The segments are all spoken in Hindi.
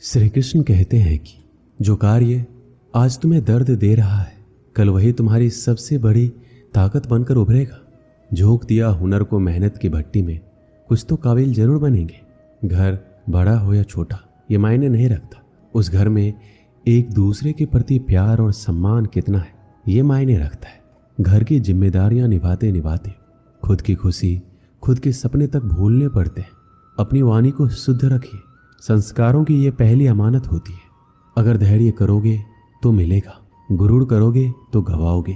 श्री कृष्ण कहते हैं कि जो कार्य आज तुम्हें दर्द दे रहा है, कल वही तुम्हारी सबसे बड़ी ताकत बनकर उभरेगा। झोंक दिया हुनर को मेहनत की भट्टी में, कुछ तो काबिल जरूर बनेंगे। घर बड़ा हो या छोटा ये मायने नहीं रखता, उस घर में एक दूसरे के प्रति प्यार और सम्मान कितना है ये मायने रखता है। घर की जिम्मेदारियां निभाते निभाते खुद की खुशी, खुद के सपने तक भूलने पड़ते हैं। अपनी वाणी को शुद्ध रखिए, संस्कारों की ये पहली अमानत होती है। अगर धैर्य करोगे तो मिलेगा, गुरूर करोगे तो गवाओगे।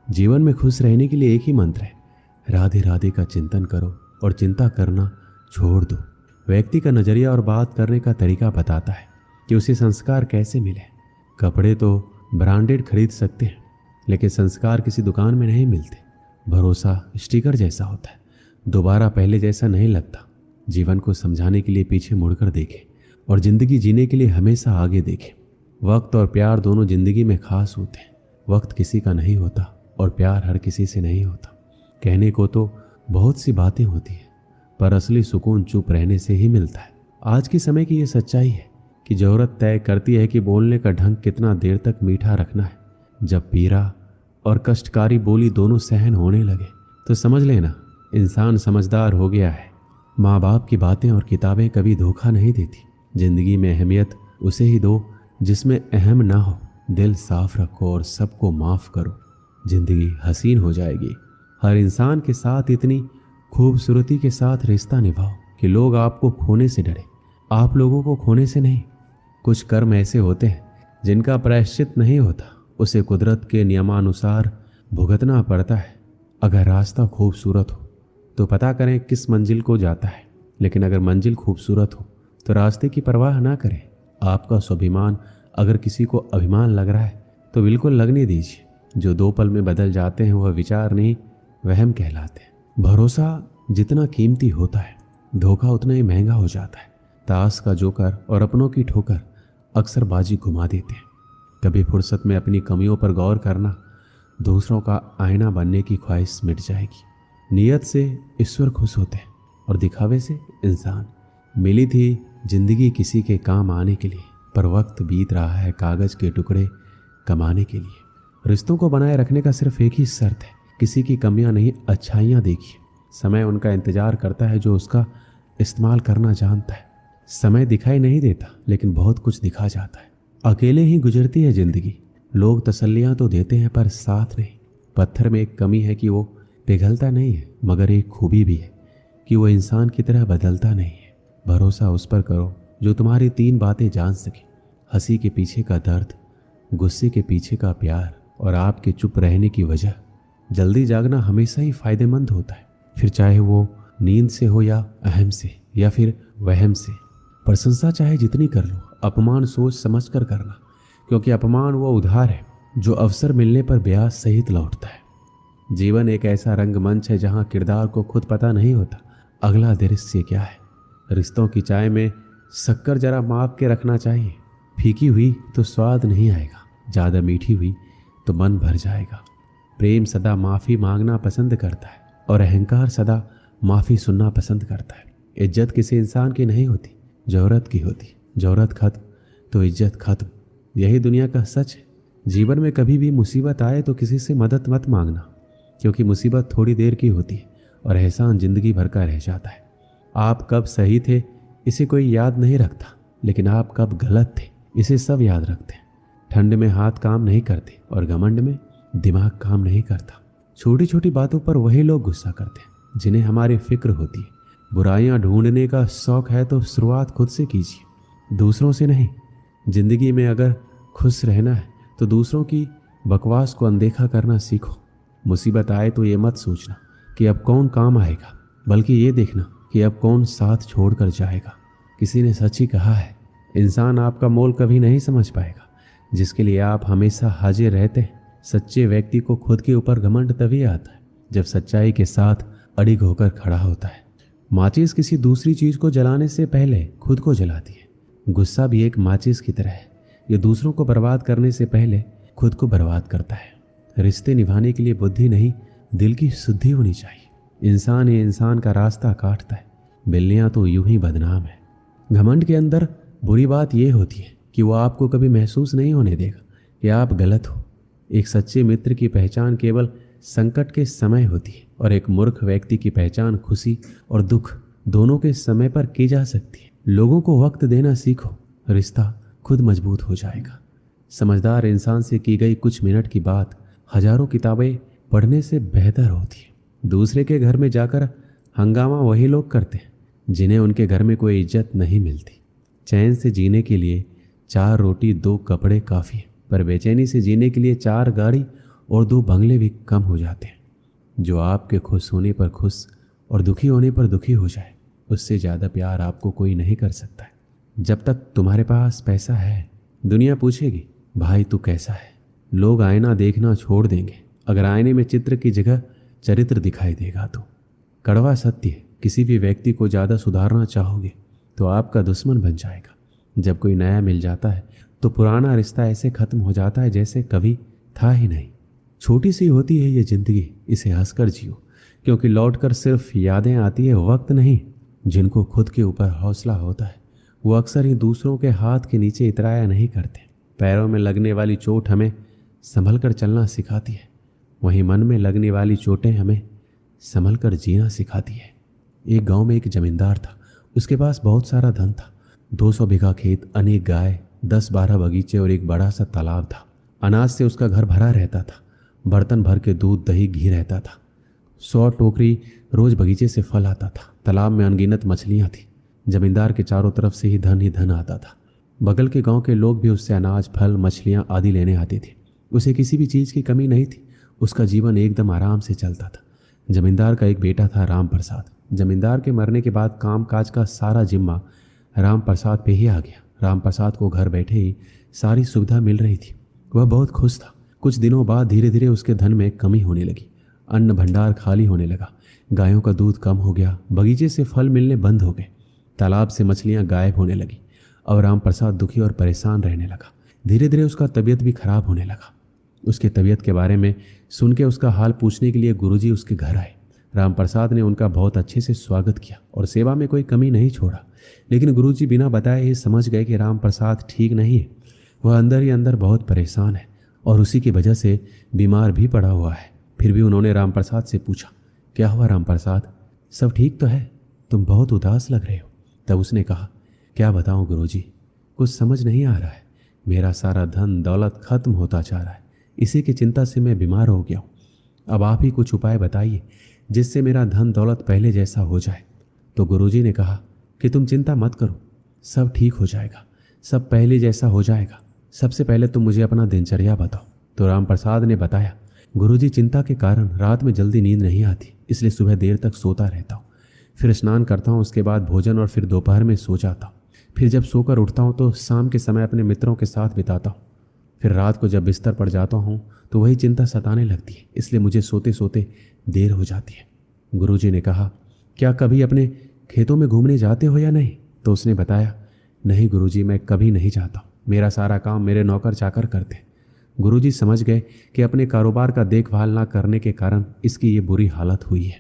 जीवन में खुश रहने के लिए एक ही मंत्र है, राधे राधे का चिंतन करो और चिंता करना छोड़ दो। व्यक्ति का नजरिया और बात करने का तरीका बताता है कि उसे संस्कार कैसे मिले। कपड़े तो ब्रांडेड खरीद सकते हैं, लेकिन संस्कार किसी दुकान में नहीं मिलते। भरोसा स्टिकर जैसा होता है, दोबारा पहले जैसा नहीं लगता। जीवन को समझाने के लिए पीछे मुड़कर देखें और जिंदगी जीने के लिए हमेशा आगे देखें। वक्त और प्यार दोनों जिंदगी में खास होते हैं। वक्त किसी का नहीं होता और प्यार हर किसी से नहीं होता। कहने को तो बहुत सी बातें होती हैं, पर असली सुकून चुप रहने से ही मिलता है। आज के समय की ये सच्चाई है कि जरूरत तय करती है कि बोलने का ढंग कितना देर तक मीठा रखना है। जब पीरा और कष्टकारी बोली दोनों सहन होने लगे तो समझ लेना इंसान समझदार हो गया है। माँ बाप की बातें और किताबें कभी धोखा नहीं देती। जिंदगी में अहमियत उसे ही दो जिसमें अहम ना हो। दिल साफ रखो और सबको माफ करो, जिंदगी हसीन हो जाएगी। हर इंसान के साथ इतनी खूबसूरती के साथ रिश्ता निभाओ कि लोग आपको खोने से डरे, आप लोगों को खोने से नहीं। कुछ कर्म ऐसे होते हैं जिनका प्रायश्चित नहीं होता, उसे कुदरत के नियमानुसार भुगतना पड़ता है। अगर रास्ता खूबसूरत हो तो पता करें किस मंजिल को जाता है, लेकिन अगर मंजिल खूबसूरत हो तो रास्ते की परवाह ना करें। आपका स्वाभिमान अगर किसी को अभिमान लग रहा है तो बिल्कुल लगने दीजिए। जो 2 पल में बदल जाते हैं वह विचार नहीं, वहम कहलाते हैं। भरोसा जितना कीमती होता है, धोखा उतना ही महंगा हो जाता है। ताश का जोकर और अपनों की ठोकर अक्सर बाजी घुमा देते हैं। कभी फुर्सत में अपनी कमियों पर गौर करना, दूसरों का आईना बनने की ख्वाहिश मिट जाएगी। नियत से ईश्वर खुश होते हैं और दिखावे से इंसान। मिली थी जिंदगी किसी के काम आने के लिए, पर वक्त बीत रहा है कागज के टुकड़े कमाने के लिए। रिश्तों को बनाए रखने का सिर्फ एक ही शर्त है, किसी की कमियां नहीं अच्छाइयां देखिए। समय उनका इंतजार करता है जो उसका इस्तेमाल करना जानता है। समय दिखाई नहीं देता, लेकिन बहुत कुछ दिखा जाता है। अकेले ही गुजरती है जिंदगी। लोग तसल्लियां तो देते हैं पर साथ नहीं। पत्थर में एक कमी है कि वो पिघलता नहीं है, मगर एक खूबी भी है कि वो इंसान की तरह बदलता नहीं है। भरोसा उस पर करो जो तुम्हारी 3 बातें जान सके, हंसी के पीछे का दर्द, गुस्से के पीछे का प्यार और आपके चुप रहने की वजह। जल्दी जागना हमेशा ही फायदेमंद होता है, फिर चाहे वो नींद से हो या अहम से या फिर वहम से। प्रशंसा चाहे जितनी कर लो, अपमान सोच समझ कर करना, क्योंकि अपमान वो उधार है जो अवसर मिलने पर ब्याज सहित लौटता है। जीवन एक ऐसा रंगमंच है जहां किरदार को खुद पता नहीं होता अगला दृश्य क्या है। रिश्तों की चाय में शक्कर जरा माप के रखना चाहिए। फीकी हुई तो स्वाद नहीं आएगा, ज़्यादा मीठी हुई तो मन भर जाएगा। प्रेम सदा माफ़ी मांगना पसंद करता है और अहंकार सदा माफ़ी सुनना पसंद करता है। इज्जत किसी इंसान की नहीं होती, जरूरत की होती। जरूरत खत्म तो इज्जत खत्म, यही दुनिया का सच है। जीवन में कभी भी मुसीबत आए तो किसी से मदद मत मांगना, क्योंकि मुसीबत थोड़ी देर की होती है और एहसान जिंदगी भर का रह जाता है। आप कब सही थे इसे कोई याद नहीं रखता, लेकिन आप कब गलत थे इसे सब याद रखते हैं। ठंड में हाथ काम नहीं करते और घमंड में दिमाग काम नहीं करता। छोटी छोटी बातों पर वही लोग गुस्सा करते हैं जिन्हें हमारी फिक्र होती है। बुराइयां ढूंढने का शौक है तो शुरुआत खुद से कीजिए, दूसरों से नहीं। जिंदगी में अगर खुश रहना है तो दूसरों की बकवास को अनदेखा करना सीखो। मुसीबत आए तो ये मत सोचना कि अब कौन काम आएगा, बल्कि ये देखना कि अब कौन साथ छोड़कर जाएगा। किसी ने सच ही कहा है, इंसान आपका मोल कभी नहीं समझ पाएगा जिसके लिए आप हमेशा हाजिर रहते हैं। सच्चे व्यक्ति को खुद के ऊपर घमंड तभी आता है जब सच्चाई के साथ अड़िग होकर खड़ा होता है। माचिस किसी दूसरी चीज को जलाने से पहले खुद को जलाती है। गुस्सा भी एक माचिस की तरह है, ये दूसरों को बर्बाद करने से पहले खुद को बर्बाद करता है। रिश्ते निभाने के लिए बुद्धि नहीं, दिल की शुद्धि होनी चाहिए। इंसान ही इंसान का रास्ता काटता है, बिल्लियां तो यूं ही बदनाम है। घमंड के अंदर बुरी बात यह होती है कि वो आपको कभी महसूस नहीं होने देगा कि आप गलत हो। एक सच्चे मित्र की पहचान केवल संकट के समय होती है और एक मूर्ख व्यक्ति की पहचान खुशी और दुख दोनों के समय पर की जा सकती है। लोगों को वक्त देना सीखो, रिश्ता खुद मजबूत हो जाएगा। समझदार इंसान से की गई कुछ मिनट की बात हजारों किताबें पढ़ने से बेहतर होती है। दूसरे के घर में जाकर हंगामा वही लोग करते हैं जिन्हें उनके घर में कोई इज्जत नहीं मिलती। चैन से जीने के लिए 4 रोटी 2 कपड़े काफ़ी है, पर बेचैनी से जीने के लिए 4 गाड़ी और 2 बंगले भी कम हो जाते हैं। जो आपके खुश होने पर खुश और दुखी होने पर दुखी हो जाए, उससे ज़्यादा प्यार आपको कोई नहीं कर सकता है। जब तक तुम्हारे पास पैसा है, दुनिया पूछेगी भाई तू कैसा है। लोग आईना देखना छोड़ देंगे अगर आईने में चित्र की जगह चरित्र दिखाई देगा तो। कड़वा सत्य है, किसी भी व्यक्ति को ज़्यादा सुधारना चाहोगे तो आपका दुश्मन बन जाएगा। जब कोई नया मिल जाता है तो पुराना रिश्ता ऐसे खत्म हो जाता है जैसे कभी था ही नहीं। छोटी सी होती है ये जिंदगी, इसे हंसकर जियो, क्योंकि लौटकर सिर्फ यादें आती है, वक्त नहीं। जिनको खुद के ऊपर हौसला होता है वो अक्सर ही दूसरों के हाथ के नीचे इतराया नहीं करते। पैरों में लगने वाली चोट हमें संभल कर चलना सिखाती है, वहीं मन में लगने वाली चोटें हमें संभल कर जीना सिखाती है। एक गांव में एक जमींदार था। उसके पास बहुत सारा धन था। 200 बीघा खेत, अनेक गाय, 10-12 बगीचे और एक बड़ा सा तालाब था। अनाज से उसका घर भरा रहता था। बर्तन भर के दूध, दही, घी रहता था। 100 टोकरी रोज बगीचे से फल आता था। तालाब में अनगिनत मछलियां थी। जमींदार के चारों तरफ से ही धन आता था। बगल के गांव के लोग भी उससे अनाज, फल, मछलियां आदि लेने आते थे। उसे किसी भी चीज़ की कमी नहीं थी। उसका जीवन एकदम आराम से चलता था। जमींदार का एक बेटा था, राम प्रसाद। जमींदार के मरने के बाद काम काज का सारा जिम्मा राम प्रसाद पे ही आ गया। राम प्रसाद को घर बैठे ही सारी सुविधा मिल रही थी। वह बहुत खुश था। कुछ दिनों बाद धीरे धीरे उसके धन में कमी होने लगी। अन्न भंडार खाली होने लगा। गायों का दूध कम हो गया। बगीचे से फल मिलने बंद हो गए। तालाब से मछलियां गायब होने लगी। अब राम प्रसाद दुखी और परेशान रहने लगा। धीरे धीरे उसका तबीयत भी खराब होने लगा। उसके तबीयत के बारे में सुन के उसका हाल पूछने के लिए गुरुजी उसके घर आए। राम प्रसाद ने उनका बहुत अच्छे से स्वागत किया और सेवा में कोई कमी नहीं छोड़ा। लेकिन गुरुजी बिना बताए ही समझ गए कि राम प्रसाद ठीक नहीं है। वह अंदर ही अंदर बहुत परेशान है और उसी की वजह से बीमार भी पड़ा हुआ है। फिर भी उन्होंने राम प्रसाद से पूछा, क्या हुआ राम प्रसाद, सब ठीक तो है? तुम बहुत उदास लग रहे हो। तब उसने कहा, क्या बताऊं गुरुजी, कुछ समझ नहीं आ रहा है। मेरा सारा धन दौलत खत्म होता जा रहा है। इसी की चिंता से मैं बीमार हो गया हूँ। अब आप ही कुछ उपाय बताइए जिससे मेरा धन दौलत पहले जैसा हो जाए। तो गुरुजी ने कहा कि तुम चिंता मत करो, सब ठीक हो जाएगा, सब पहले जैसा हो जाएगा। सबसे पहले तुम मुझे अपना दिनचर्या बताओ। तो राम प्रसाद ने बताया, गुरुजी चिंता के कारण रात में जल्दी नींद नहीं आती, इसलिए सुबह देर तक सोता रहता हूँ। फिर स्नान करता हूँ, उसके बाद भोजन और फिर दोपहर में सो जाता हूँ। फिर जब सोकर उठता हूँ तो शाम के समय अपने मित्रों के साथ बिताता हूँ। फिर रात को जब बिस्तर पर जाता हूँ तो वही चिंता सताने लगती है, इसलिए मुझे सोते सोते देर हो जाती है। गुरुजी ने कहा, क्या कभी अपने खेतों में घूमने जाते हो या नहीं? तो उसने बताया, नहीं गुरुजी, मैं कभी नहीं जाता। मेरा सारा काम मेरे नौकर चाकर करते। गुरुजी समझ गए कि अपने कारोबार का देखभाल ना करने के कारण इसकी ये बुरी हालत हुई है।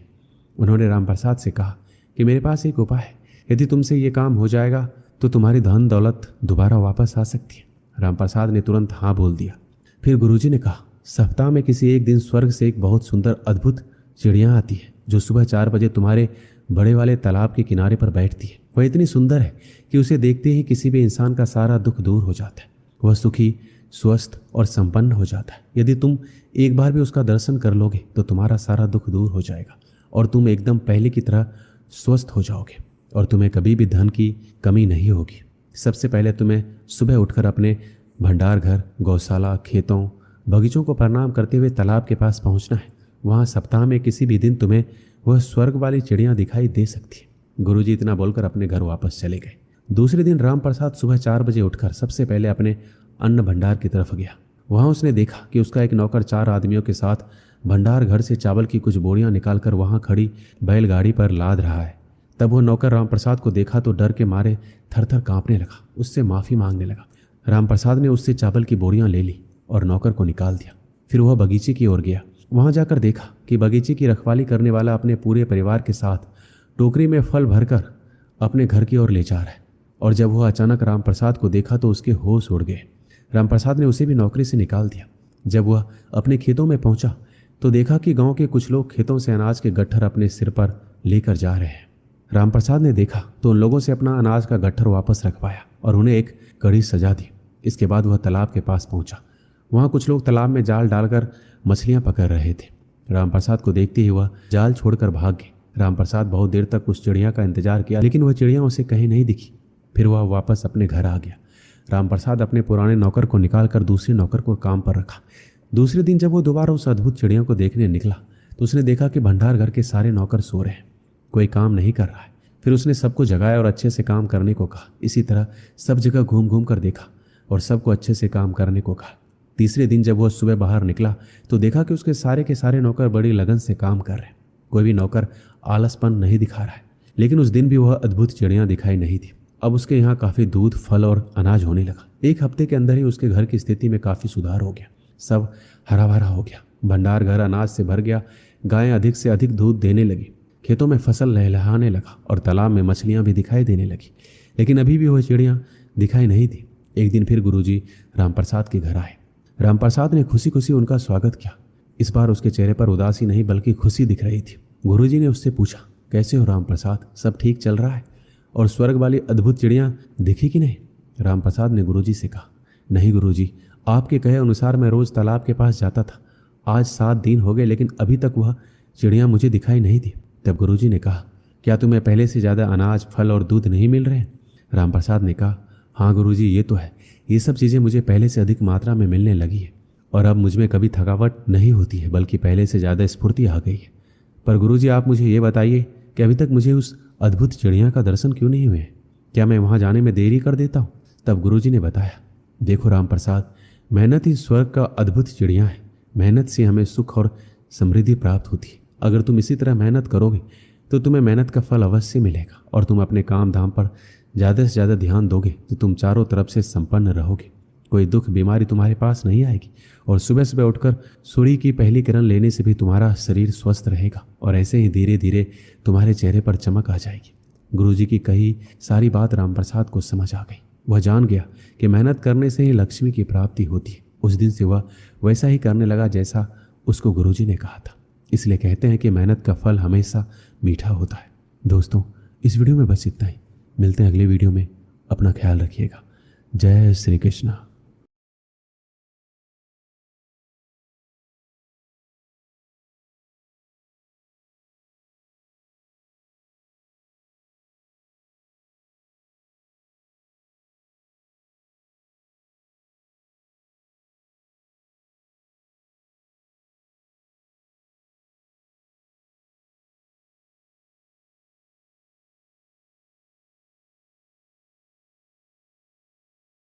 उन्होंने राम प्रसाद से कहा कि मेरे पास एक उपाय है, यदि तुमसे ये काम हो जाएगा तो तुम्हारी धन दौलत दोबारा वापस आ सकती है। राम प्रसाद ने तुरंत हाँ बोल दिया। फिर गुरुजी ने कहा, सप्ताह में किसी एक दिन स्वर्ग से एक बहुत सुंदर अद्भुत चिड़िया आती है जो सुबह 4 बजे तुम्हारे बड़े वाले तालाब के किनारे पर बैठती है। वह इतनी सुंदर है कि उसे देखते ही किसी भी इंसान का सारा दुख दूर हो जाता है। वह सुखी, स्वस्थ और संपन्न हो जाता है। यदि तुम एक बार भी उसका दर्शन कर लोगे तो तुम्हारा सारा दुख दूर हो जाएगा और तुम एकदम पहले की तरह स्वस्थ हो जाओगे और तुम्हें कभी भी धन की कमी नहीं होगी। सबसे पहले तुम्हें सुबह उठकर अपने भंडार घर, गौशाला, खेतों, बगीचों को प्रणाम करते हुए तालाब के पास पहुंचना है। वहां सप्ताह में किसी भी दिन तुम्हें वह स्वर्ग वाली चिड़ियाँ दिखाई दे सकती है। गुरुजी इतना बोलकर अपने घर वापस चले गए। दूसरे दिन राम प्रसाद सुबह 4 बजे उठकर सबसे पहले अपने अन्न भंडार की तरफ गया। वहां उसने देखा कि उसका एक नौकर 4 आदमियों के साथ भंडार घर से चावल की कुछ बोरियां निकालकर वहां खड़ी बैलगाड़ी पर लाद रहा है। तब वह नौकर राम प्रसाद को देखा तो डर के मारे थर-थर कांपने लगा। उससे माफ़ी मांगने लगा। राम प्रसाद ने उससे चावल की बोरियां ले ली और नौकर को निकाल दिया। फिर वह बगीचे की ओर गया। वहां जाकर देखा कि बगीचे की रखवाली करने वाला अपने पूरे परिवार के साथ टोकरी में फल भरकर अपने घर की ओर ले जा रहा है। और जब वह अचानक रामप्रसाद को देखा तो उसके होश उड़ गए। रामप्रसाद ने उसे भी नौकरी से निकाल दिया। जब वह अपने खेतों में पहुंचा तो देखा कि गांव के कुछ लोग खेतों से अनाज के गट्ठर अपने सिर पर लेकर जा रहे हैं। रामप्रसाद ने देखा तो उन लोगों से अपना अनाज का गट्ठर वापस रखवाया और उन्हें एक कड़ी सजा दी। इसके बाद वह तालाब के पास पहुंचा। वहां कुछ लोग तालाब में जाल डालकर मछलियां पकड़ रहे थे। रामप्रसाद को देखते ही वह जाल छोड़कर भाग गए। रामप्रसाद बहुत देर तक उस चिड़िया का इंतजार किया, लेकिन वह चिड़िया उसे कहीं नहीं दिखी। फिर वह वापस अपने घर आ गया। रामप्रसाद अपने पुराने नौकर को निकालकर दूसरे नौकर को काम पर रखा। दूसरे दिन जब वो दोबारा उस अद्भुत चिड़िया को देखने निकला तो उसने देखा कि भंडार घर के सारे नौकर सो रहे हैं, कोई काम नहीं कर रहा है। फिर उसने सबको जगाया और अच्छे से काम करने को कहा। इसी तरह सब जगह घूम घूम कर देखा और सबको अच्छे से काम करने को कहा। तीसरे दिन जब वह सुबह बाहर निकला तो देखा कि उसके सारे के सारे नौकर बड़ी लगन से काम कर रहे हैं। कोई भी नौकर आलसपन नहीं दिखा रहा है। लेकिन उस दिन भी वह अद्भुत चिड़िया दिखाई नहीं थी। अब उसके यहाँ काफ़ी दूध, फल और अनाज होने लगा। एक हफ्ते के अंदर ही उसके घर की स्थिति में काफ़ी सुधार हो गया। सब हरा भरा हो गया। भंडार घर अनाज से भर गया। गायें अधिक से अधिक दूध देने लगी। खेतों में फसल लहलहाने लगा और तालाब में मछलियां भी दिखाई देने लगी। लेकिन अभी भी वह चिड़ियाँ दिखाई नहीं थी। एक दिन फिर गुरुजी रामप्रसाद के घर आए। रामप्रसाद ने खुशी खुशी उनका स्वागत किया। इस बार उसके चेहरे पर उदासी नहीं बल्कि खुशी दिख रही थी। गुरुजी ने उससे पूछा, कैसे हो रामप्रसाद, सब ठीक चल रहा है? और स्वर्ग वाली अद्भुत चिड़ियाँ दिखी कि नहीं? रामप्रसाद ने गुरुजी से कहा, नहीं गुरुजी, आपके कहे अनुसार मैं रोज तालाब के पास जाता था। आज 7 दिन हो गए लेकिन अभी तक वह चिड़िया मुझे दिखाई नहीं दी। तब गुरुजी ने कहा, क्या तुम्हें पहले से ज़्यादा अनाज, फल और दूध नहीं मिल रहे हैं? रामप्रसाद ने कहा, हाँ गुरुजी, ये तो है। ये सब चीज़ें मुझे पहले से अधिक मात्रा में मिलने लगी है और अब मुझ में कभी थकावट नहीं होती है, बल्कि पहले से ज़्यादा स्फूर्ति आ गई है। पर गुरुजी, आप मुझे ये बताइए कि अभी तक मुझे उस अद्भुत चिड़िया का दर्शन क्यों नहीं हुए? क्या मैं वहाँ जाने में देरी कर देता हूँ? तब गुरुजी ने बताया, देखो रामप्रसाद, मेहनत ही स्वर्ग का अद्भुत चिड़िया है। मेहनत से हमें सुख और समृद्धि प्राप्त होती है। अगर तुम इसी तरह मेहनत करोगे तो तुम्हें मेहनत का फल अवश्य मिलेगा और तुम अपने काम धाम पर ज़्यादा से ज़्यादा ध्यान दोगे तो तुम चारों तरफ से संपन्न रहोगे। कोई दुख बीमारी तुम्हारे पास नहीं आएगी और सुबह सुबह उठकर सूर्य की पहली किरण लेने से भी तुम्हारा शरीर स्वस्थ रहेगा और ऐसे ही धीरे धीरे तुम्हारे चेहरे पर चमक आ जाएगी। गुरुजी की कही सारी बात रामप्रसाद को समझ आ गई। वह जान गया कि मेहनत करने से ही लक्ष्मी की प्राप्ति होती है। उस दिन से वह वैसा ही करने लगा जैसा उसको गुरुजी ने कहा था। इसलिए कहते हैं कि मेहनत का फल हमेशा मीठा होता है। दोस्तों, इस वीडियो में बस इतना ही। मिलते हैं अगले वीडियो में। अपना ख्याल रखिएगा। जय श्री कृष्ण।